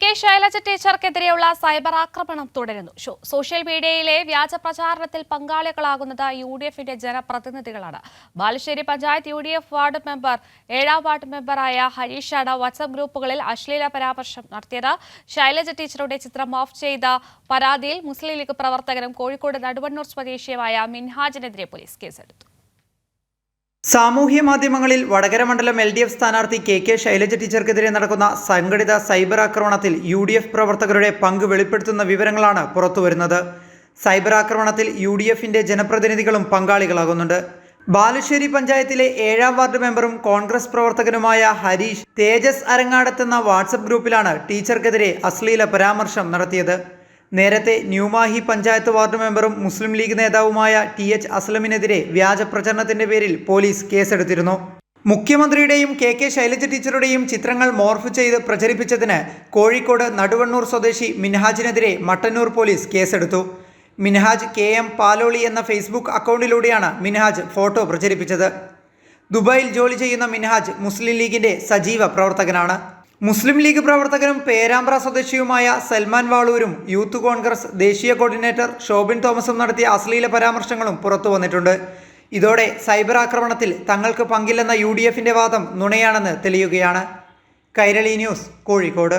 K Shailaja ടീച്ചർക്കെതിരെയുള്ള cyber ആക്രമണം തുടരുന്നു. Social മീഡിയയിലെ വ്യാജ പ്രചാരണത്തിൽ പങ്കാളികളാകുന്നത് UDFന്റെ ജനപ്രതിനിധികളാണ്. Balussery panchayat UDF ward member 7ാം വാർഡ് മെമ്പറായ ഹരീഷാണ് വാട്സ്ആപ്പ് ഗ്രൂപ്പുകളിൽ അശ്ലീല പരാമർശം നടത്തിയത്. ശൈലജ ടീച്ചറുടെ ചിത്രം ഓഫ് ചെയ്ത പരാതിയിൽ മുസ്ലിം ലീഗ് പ്രവർത്തകരും കോഴിക്കോട് നടുവണ്ണൂർ സ്വദേശിയുമായ മിൻഹാജിനെതിരെ പോലീസ് കേസെടുത്തു. സാമൂഹ്യ മാധ്യമങ്ങളിൽ വടകര മണ്ഡലം LDF സ്ഥാനാർത്ഥി കെ ശൈലജ ടീച്ചർക്കെതിരെ നടക്കുന്ന സംഘടിത സൈബർ ആക്രമണത്തിൽ UDF പ്രവർത്തകരുടെ പങ്ക് വെളിപ്പെടുത്തുന്ന വിവരങ്ങളാണ് പുറത്തുവരുന്നത്. സൈബർ ആക്രമണത്തിൽ UDFന്റെ ജനപ്രതിനിധികളും പങ്കാളികളാകുന്നുണ്ട്. ബാലുശ്ശേരി പഞ്ചായത്തിലെ 7ാം വാർഡ് മെമ്പറും കോൺഗ്രസ് പ്രവർത്തകനുമായ ഹരീഷ് തേജസ് അരങ്ങാടത്തെന്ന വാട്സപ്പ് ഗ്രൂപ്പിലാണ് ടീച്ചർക്കെതിരെ അശ്ലീല പരാമർശം നടത്തിയത്. നേരത്തെ ന്യൂമാഹി പഞ്ചായത്ത് വാർഡ് മെമ്പറും മുസ്ലിം ലീഗ് നേതാവുമായ TH അസ്ലമിനെതിരെ വ്യാജ പ്രചരണത്തിന്റെ പേരിൽ പോലീസ് കേസെടുത്തിരുന്നു. മുഖ്യമന്ത്രിയുടെയും കെ ശൈലജ ടീച്ചറുടെയും ചിത്രങ്ങൾ മോർഫ് ചെയ്ത് പ്രചരിപ്പിച്ചതിന് കോഴിക്കോട് നടുവണ്ണൂർ സ്വദേശി മിൻഹാജിനെതിരെ മട്ടന്നൂർ പോലീസ് കേസെടുത്തു. മിൻഹാജ് KM പാലോളി എന്ന ഫേസ്ബുക്ക് അക്കൗണ്ടിലൂടെയാണ് മിൻഹാജ് ഫോട്ടോ പ്രചരിപ്പിച്ചത്. ദുബായിൽ ജോലി ചെയ്യുന്ന മിൻഹാജ് മുസ്ലിം ലീഗിന്റെ സജീവ പ്രവർത്തകനാണ്. മുസ്ലിം ലീഗ് പ്രവർത്തകനും പേരാമ്പ്ര സ്വദേശിയുമായ സൽമാൻ വാളൂരും യൂത്ത് കോൺഗ്രസ് ദേശീയ കോർഡിനേറ്റർ ഷോബിൻ തോമസും നടത്തിയ അശ്ലീല പരാമർശങ്ങളും പുറത്തു വന്നിട്ടുണ്ട്. ഇതോടെ സൈബർ ആക്രമണത്തിൽ തങ്ങൾക്ക് പങ്കില്ലെന്ന UDFന്റെ വാദം നുണയാണെന്ന് തെളിയുകയാണ്. കൈരളി ന്യൂസ്, കോഴിക്കോട്.